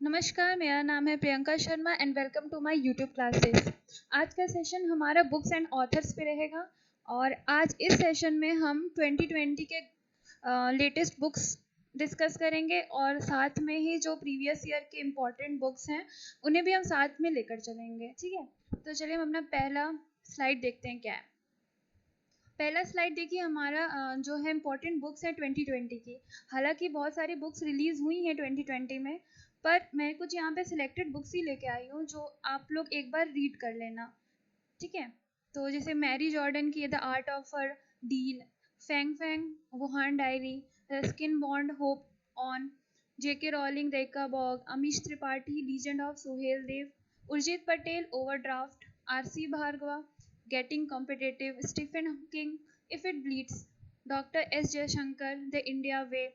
नमस्कार, मेरा नाम है Priyanka Sharma and welcome to my YouTube classes. आज का सेशन हमारा बुक्स एंड ऑथर्स पे रहेगा और आज इस सेशन में हम 2020 के लेटेस्ट बुक्स डिस्कस करेंगे और साथ में ही जो प्रीवियस ईयर के इम्पोर्टेंट बुक्स हैं उन्हें भी हम साथ में लेकर चलेंगे। ठीक है, तो चलिए हम अपना पहला स्लाइड देखते हैं क्या है। पहला स्लाइड देखिए, हमारा जो है इम्पोर्टेंट बुक्स है 2020 की। हालांकि बहुत सारी बुक्स रिलीज़ हुई हैं 2020 में, पर मैं कुछ यहाँ पे सिलेक्टेड बुक्स ही लेके आई हूँ जो आप लोग एक बार रीड कर लेना। ठीक है, तो जैसे मैरी जॉर्डन की the art of a deal, Fang Fang Wuhan diary, Ruskin Bond hope on, JK Rowling रेका बॉग, Amish Tripathi legend of Suhel Dev, Urjit Patel overdraft, RC Bhargava getting competitive, Stephen Hawking if it bleeds, doctor S Jaishankar the India way,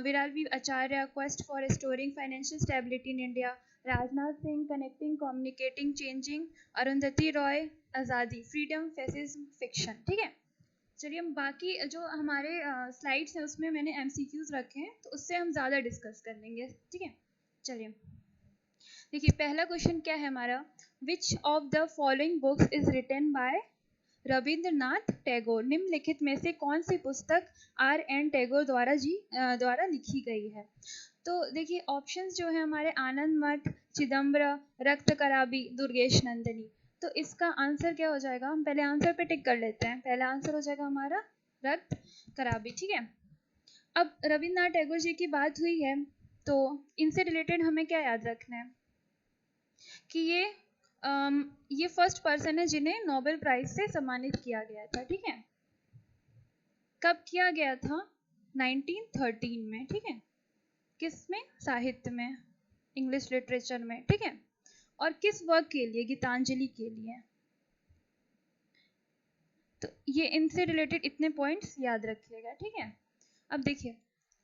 Viral V. Acharya, Quest for Restoring Financial Stability in India, Rajnath Singh, Connecting, Communicating, Changing, Arundhati Roy, आज़ादी, freedom, fascism, fiction. ठीक है, चलिए हम बाकी जो हमारे slides हैं उसमें मैंने MCQs रखे हैं, तो उससे हम ज़्यादा डिस्कस कर लेंगे। ठीक है, चलिए देखिए पहला क्वेश्चन क्या है हमारा, which of the following books is written by Rabindranath Tagore. निम्नलिखित में से कौन सी पुस्तक R.N. टैगोर द्वारा लिखी गई है। तो देखिए ऑप्शंस जो है हमारे, आनंद मठ, चिदम्बरा, रक्त कराबी, दुर्गेश नंदिनी। तो इसका आंसर क्या हो जाएगा, हम पहले आंसर पे टिक कर लेते हैं। पहला आंसर हो जाएगा हमारा रक्त कराबी। ठीक है, अब रविंद्रनाथ टैगोर जी की बात हुई है तो इनसे रिलेटेड हमें क्या याद रखना है कि ये फर्स्ट पर्सन है जिन्हें नोबेल प्राइज से सम्मानित किया गया था। ठीक है, कब किया गया था, 1913 में। ठीक है, किस में, साहित्य में, इंग्लिश लिटरेचर में। ठीक है, और किस वर्क के लिए, गीतांजलि के लिए। तो ये इनसे रिलेटेड इतने पॉइंट्स याद रखिएगा। ठीक है, अब देखिए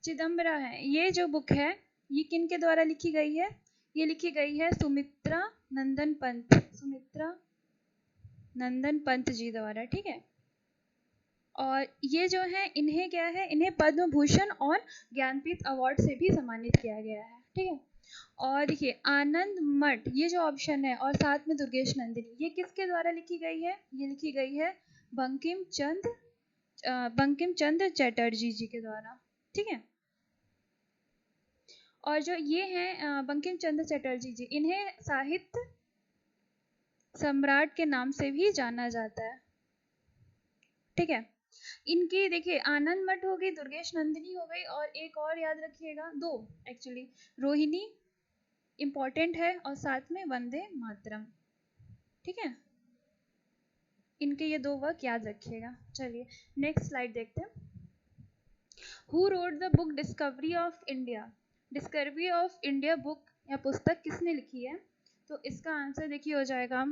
चिदम्बरा है, ये जो बुक है ये किन के द्वारा लिखी गई है, ये लिखी गई है सुमित्रा नंदन पंत जी द्वारा। ठीक है, और ये जो है इन्हें क्या है, इन्हें पद्म भूषण और ज्ञानपीठ अवार्ड से भी सम्मानित किया गया है। ठीक है, और देखिए आनंद मठ ये जो ऑप्शन है और साथ में दुर्गेश नंदिनी, ये किसके द्वारा लिखी गई है, ये लिखी गई है बंकिम चंद्र चटर्जी जी के द्वारा। ठीक है, और जो ये हैं बंकिम चंद्र चटर्जी जी, इन्हें साहित्य सम्राट के नाम से भी जाना जाता है। ठीक है, इनकी देखिए आनंद मठ हो गई, दुर्गेश नंदिनी हो गई, और एक और याद रखिएगा, दो एक्चुअली, रोहिणी इम्पॉर्टेंट है और साथ में वंदे मातरम। ठीक है, इनके ये दो वर्क याद रखिएगा। चलिए नेक्स्ट स्लाइड देखते हैं। Who wrote the book discovery of India. Discovery of India book या पुस्तक किसने लिखी है, तो इसका आंसर देखिए हो जाएगा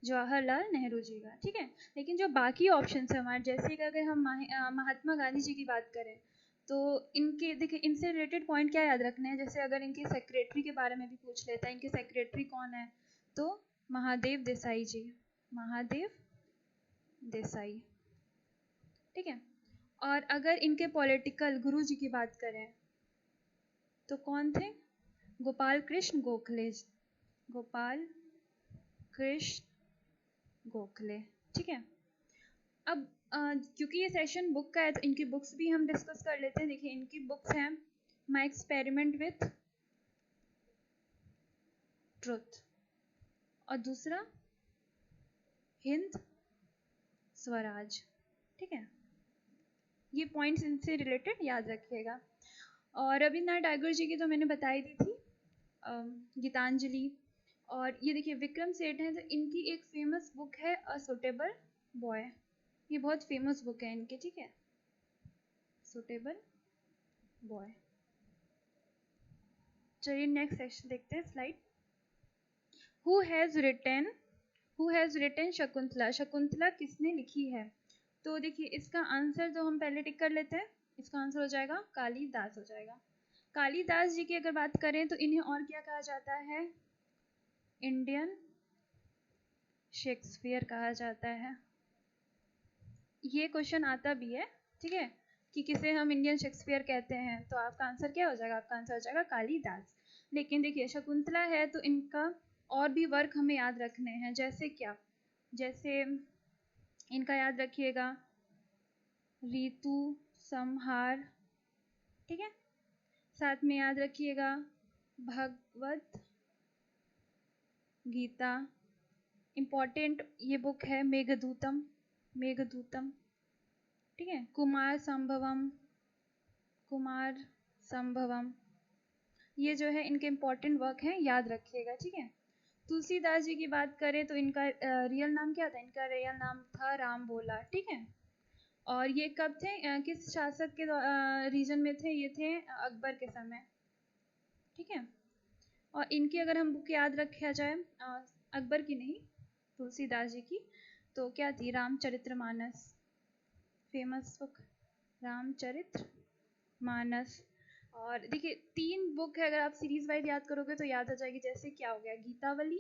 जवाहरलाल नेहरू जी का। ठीक है, लेकिन जो बाकी ऑप्शन है हमारे, जैसे कि अगर हम महात्मा गांधी जी की बात करें तो इनके देखिए इनसे रिलेटेड पॉइंट क्या याद रखने हैं। जैसे अगर इनके सेक्रेटरी के बारे में भी पूछ लेता है, इनके सेक्रेटरी कौन है, तो महादेव देसाई जी, महादेव देसाई। ठीक है, और अगर इनके पॉलिटिकल गुरु जी की बात करें तो कौन थे, गोपाल कृष्ण गोखले, गोपाल कृष्ण गोखले। ठीक है, अब क्योंकि ये सेशन बुक का है तो इनकी बुक्स भी हम डिस्कस कर लेते हैं। देखिए इनकी बुक्स हैं माई एक्सपेरिमेंट विथ ट्रुथ, और दूसरा हिंद स्वराज। ठीक है, ये पॉइंट्स इनसे रिलेटेड याद रखिएगा। और रविन्द्रनाथ टैगोर जी की तो मैंने बताई दी थी, गीतांजलि। और ये देखिए विक्रम सेठ हैं, तो इनकी एक फेमस बुक है अ सुटेबल बॉय, ये बहुत फेमस बुक है इनकी। ठीक है, सुटेबल बॉय। चलिए नेक्स्ट सेक्शन देखते हैं, slide. Who has written Shakuntala. Shakuntala किसने लिखी है, तो देखिए इसका आंसर जो हम पहले टिक कर लेते हैं, इसका आंसर हो जाएगा कालिदास हो जाएगा। कालिदास जी की अगर बात करें तो इन्हें और क्या कहा जाता है, इंडियन शेक्सपियर कहा जाता है। ये क्वेश्चन आता भी है। ठीक है, कि किसे हम इंडियन शेक्सपियर कहते हैं, तो आपका आंसर क्या हो जाएगा? आपका आंसर हो जाएगा कालिदास। लेकिन देखिए शकुंतला है तो इनका और भी वर्क हमें याद रखने हैं, जैसे क्या? जैसे इनका याद रखिएगा ऋतु संहार, ठीक है। साथ में याद रखिएगा भगवत गीता, इम्पॉर्टेंट ये बुक है मेघदूतम, मेघदूतम, ठीक है। कुमार संभवम, कुमार संभवम, ये जो है इनके इम्पॉर्टेंट वर्क हैं, याद रखिएगा, ठीक है। तुलसीदास जी की बात करें तो इनका रियल नाम क्या था? इनका रियल नाम था राम भोला, ठीक है। और ये कब थे, किस शासक के रीजन में थे? ये थे अकबर के समय, ठीक है। और इनकी अगर हम बुक याद रखा जाए, अकबर की नहीं, तुलसीदास जी की, तो क्या थी? Ramcharitmanas, famous book Ramcharitmanas. और देखिए 3 बुक है, अगर आप सीरीज वाइज याद करोगे तो याद आ जाएगी। जैसे क्या हो गया? गीतावली,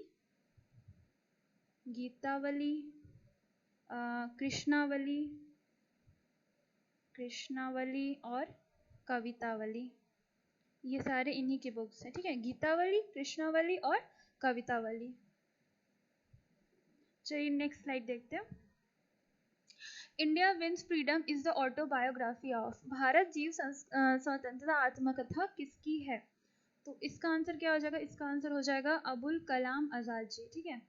गीतावली, कृष्णावली, कृष्णावली और कवितावली, ये सारे इन्हीं के बुक्स हैं, ठीक है। गीतावली, कृष्णावली और कवितावली। चलिए नेक्स्ट स्लाइड देखते हैं। India wins freedom is the autobiography of, Bharat जीव स्वतंत्रता आत्मकथा किसकी है? तो इसका आंसर क्या हो जाएगा? इसका आंसर हो जाएगा अबुल कलाम आज़ाद जी, ठीक है।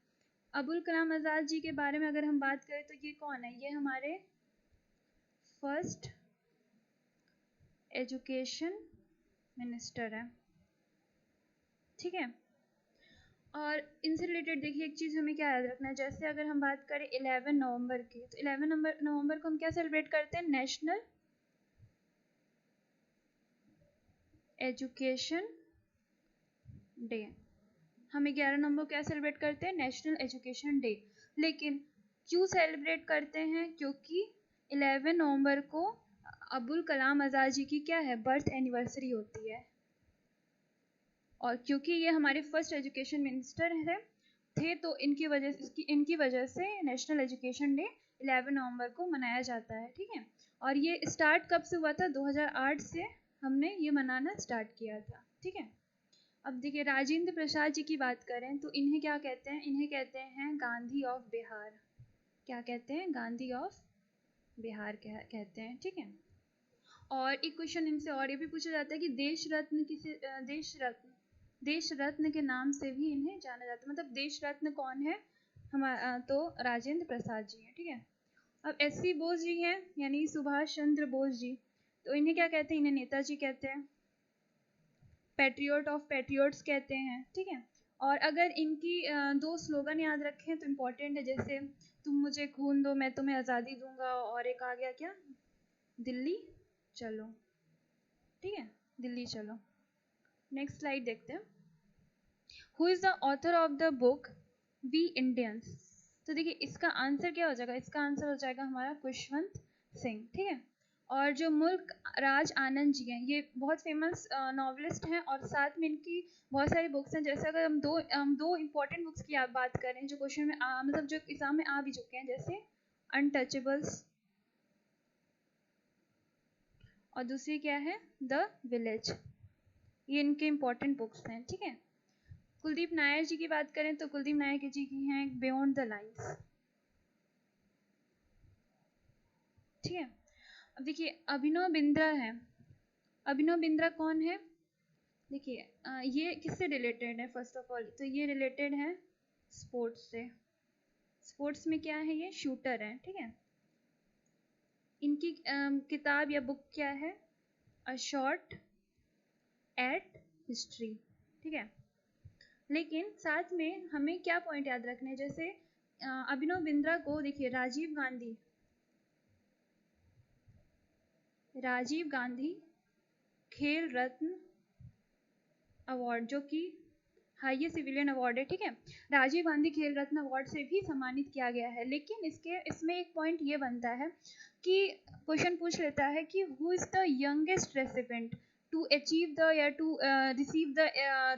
अबुल कलाम आज़ाद जी के बारे में अगर हम बात करें तो ये कौन है? ये हमारे फर्स्ट एजुकेशन मिनिस्टर है, ठीक है। और इनसे रिलेटेड देखिए एक चीज़ हमें क्या याद रखना है, जैसे अगर हम बात करें 11 नवंबर की, तो 11 नवंबर को हम क्या सेलिब्रेट करते हैं? National education day. हम 11 नवंबर क्या सेलिब्रेट करते हैं? National education day. लेकिन क्यों सेलिब्रेट करते हैं? क्योंकि 11 नवंबर को अबुल कलाम आज़ाद जी की क्या है? बर्थ एनिवर्सरी होती है। और क्योंकि ये हमारे फर्स्ट एजुकेशन मिनिस्टर थे, तो इनकी वजह से नेशनल एजुकेशन डे 11 नवंबर को मनाया जाता है, ठीक है। और ये स्टार्ट कब से हुआ था? 2008 से हमने ये मनाना स्टार्ट किया था, ठीक है। अब देखिए राजेंद्र प्रसाद जी की बात करें तो इन्हें क्या कहते हैं? इन्हें कहते हैं गांधी ऑफ बिहार। क्या कहते हैं? गांधी ऑफ बिहार कहते हैं, ठीक है। और एक क्वेश्चन इनसे और ये भी पूछा जाता है कि देश रत्न किसे, देश रत्न के नाम से भी इन्हें जाना जाता है, मतलब देश रत्न कौन है? हमारा तो राजेंद्र प्रसाद जी हैं, ठीक है। अब एस.सी. बोस जी हैं, यानी सुभाष चंद्र बोस जी, तो इन्हें क्या कहते हैं? इन्हें नेताजी कहते हैं, पैट्रियट ऑफ पैट्रियट्स कहते हैं, ठीक है। और अगर इनकी 2 स्लोगन याद रखें तो इम्पोर्टेंट है, जैसे तुम मुझे खून दो मैं तुम्हें आज़ादी दूंगा, और एक आ गया क्या? दिल्ली चलो, ठीक है, दिल्ली चलो। नेक्स्ट स्लाइड देखते हैं। Who is the author of the book we Indians? तो देखिए इसका आंसर क्या हो जाएगा? इसका आंसर हो जाएगा हमारा खुशवंत सिंह, ठीक है। और जो मुल्क राज आनंद जी हैं, ये बहुत फेमस नॉवलिस्ट हैं, और साथ में इनकी बहुत सारी बुक्स हैं। जैसे अगर हम दो इम्पोर्टेंट बुक्स की आप बात करें जो क्वेश्चन में मतलब जो एग्जाम में आ भी चुके हैं, जैसे अनटचेबल्स, और दूसरी क्या है? The village. ये इनके इम्पोर्टेंट बुक्स हैं, ठीक है। कुलदीप नायर जी की बात करें तो कुलदीप नायर जी की हैं बियॉन्ड द लाइन्स, ठीक है। अब देखिए अभिनव बिंद्रा है। अभिनव बिंद्रा कौन है? देखिए ये किससे रिलेटेड है? फर्स्ट ऑफ ऑल तो ये रिलेटेड है स्पोर्ट्स से। स्पोर्ट्स में क्या है? ये शूटर है, ठीक है। इनकी किताब या बुक क्या है? अ शॉट एट हिस्ट्री, ठीक है। लेकिन साथ में हमें क्या पॉइंट याद रखने हैं? जैसे अभिनव बिंद्रा को देखिए राजीव गांधी खेल रत्न अवार्ड, जो कि हाईएस्ट सिविलियन अवार्ड है, ठीक है, राजीव गांधी खेल रत्न अवार्ड से भी सम्मानित किया गया है। लेकिन इसमें एक पॉइंट ये बनता है कि क्वेश्चन पूछ लेता है कि who is the youngest recipient to achieve the या to receive the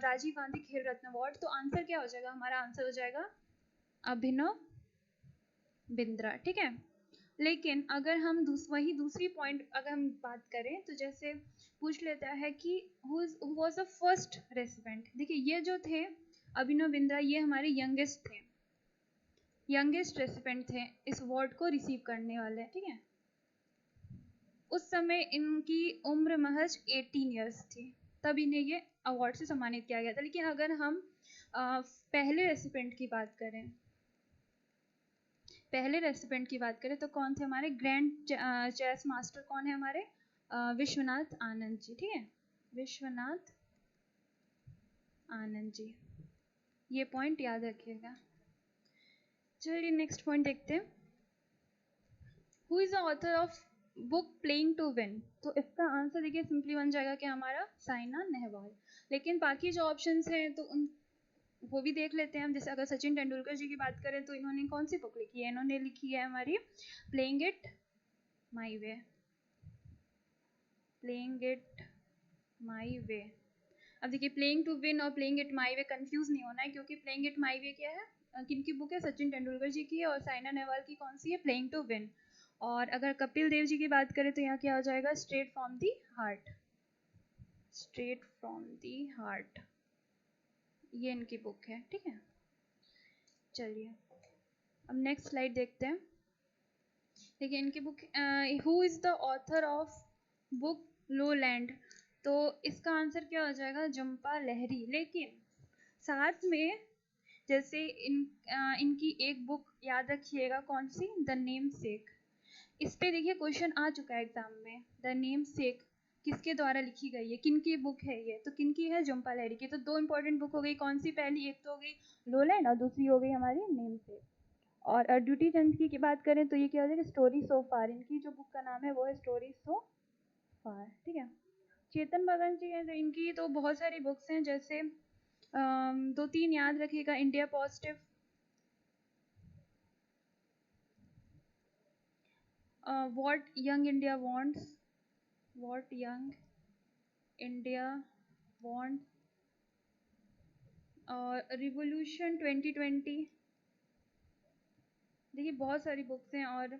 Rajiv Gandhi Khel Ratna award. तो आंसर क्या हो जाएगा? हमारा आंसर हो जाएगा अभिनव बिंद्रा, ठीक है। लेकिन अगर हम वही दूसरी पॉइंट अगर हम बात करें तो जैसे पूछ लेता है कि who was the first resident. देखिए ये जो थे अभिनव बिंद्रा, ये हमारे यंगेस्ट रेसिडेंट थे इस अवार्ड को रिसीव करने वाले, ठीक है। उस समय इनकी उम्र महज 18 इयर्स थी, तब इन्हें ये अवार्ड से सम्मानित किया गया था। लेकिन अगर हम पहले रेसिडेंट की बात करें तो कौन थे हमारे ग्रैंड चेस मास्टर, कौन है हमारे विश्वनाथ आनंद जी, ठीक है, विश्वनाथ आनंद जी, ये पॉइंट याद रखिएगा। चलिए नेक्स्ट पॉइंट देखते हैं। Who is the author of book playing to win? तो इसका आंसर देखिए सिंपली बन जाएगा कि हमारा साइना नेहवाल। लेकिन बाकी जो ऑप्शंस हैं तो उन वो भी देख लेते हैं हम। जैसे अगर सचिन तेंदुलकर जी की बात करें तो इन्होंने कौन सी बुक लिखी है? इन्होंने लिखी है हमारी playing it my way, playing it my way. अब देखिए प्लेइंग टू विन और playing it my way confuse नहीं होना है, क्योंकि प्लेइंग इट माई वे क्या है, किनकी बुक है? सचिन तेंदुलकर जी की। और साइना नेहवाल की कौन सी है? Playing to win. और अगर कपिल देव जी की बात करें तो यहाँ क्या हो जाएगा? Straight from the heart, straight from the heart, ये इनकी बुक है, ठीक है। चलिए अब नेक्स्ट स्लाइड देखते हैं। देखिए इनकी book who is the author of book lowland? तो इसका आंसर क्या हो जाएगा? झुम्पा लाहिरी। लेकिन साथ में जैसे इनकी एक बुक याद रखिएगा, कौन सी? द नेम सेक। इस पे देखिए क्वेश्चन आ चुका है एग्जाम में। द नेम सेक किसके द्वारा लिखी गई है, किनकी बुक है ये? तो किनकी है? झुम्पा लाहिरी की। तो दो इंपॉर्टेंट बुक हो गई, कौन सी? पहली एक तो हो गई लोलैंड और दूसरी हो गई हमारी नेम सेक। और ड्यूटी चंद की बात करें तो ये क्या हो जाएगा? स्टोरी सो फार। इनकी जो बुक का नाम है वो है स्टोरी सो फार, ठीक है। चेतन भगत जी हैं तो इनकी तो बहुत सारी बुक्स हैं, जैसे दो तीन याद रखिएगा। India positive, what young India wants, what young India wants, और रिवोल्यूशन 2020। देखिए बहुत सारी बुक्स हैं। और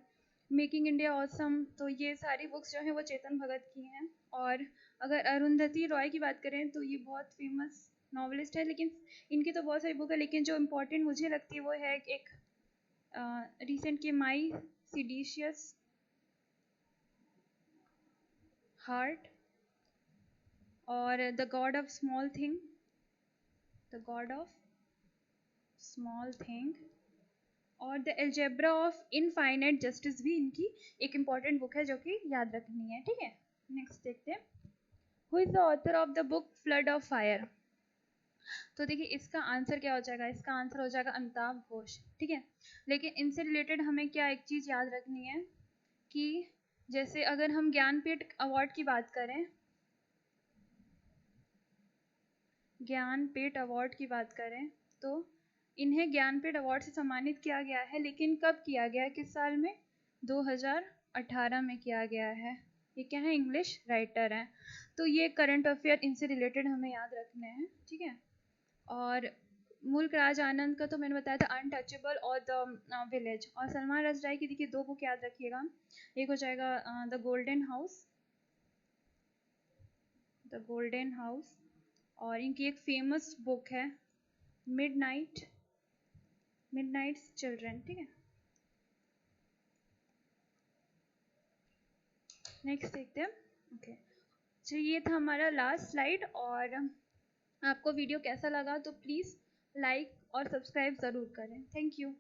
मेकिंग इंडिया ऑसम, तो ये सारी बुक्स जो हैं वो चेतन भगत की हैं। और अगर अरुंधति रॉय की बात करें तो ये बहुत फेमस नॉवलिस्ट है, लेकिन इनकी तो बहुत सारी बुक है, लेकिन जो इम्पोर्टेंट मुझे लगती है वो है एक रिसेंट की माई सीडिशियस हार्ट, और the god of small thing, the god of small thing, और the algebra of infinite justice भी इनकी एक इम्पॉर्टेंट बुक है जो कि याद रखनी है, ठीक है। नेक्स्ट देखते हैं। Who is the author of the book flood of fire? तो देखिए इसका आंसर क्या हो जाएगा? इसका आंसर हो जाएगा अमिताभ घोष, ठीक है। लेकिन इनसे रिलेटेड हमें क्या एक चीज़ याद रखनी है कि जैसे अगर हम ज्ञानपीठ अवार्ड की बात करें, ज्ञानपीठ अवार्ड की बात करें तो इन्हें ज्ञानपीठ अवार्ड से सम्मानित किया गया है। लेकिन कब किया गया है? किस साल में? 2018 में किया गया है। ये क्या है? इंग्लिश राइटर हैं। तो ये करंट अफेयर इनसे रिलेटेड हमें याद रखने हैं, ठीक है। और मुल्क राज आनंद का तो मैंने बताया था अनटचेबल और द विलेज। और सलमान रजदाई की देखिए दो बुक याद रखिएगा। एक हो जाएगा the golden house, the golden house, और इनकी एक फेमस बुक है मिडनाइट्स चिल्ड्रन, ठीक है। नेक्स्ट देखते हैं। ओके तो ये था हमारा लास्ट स्लाइड। और आपको वीडियो कैसा लगा तो प्लीज़ लाइक और सब्सक्राइब ज़रूर करें। Thank you.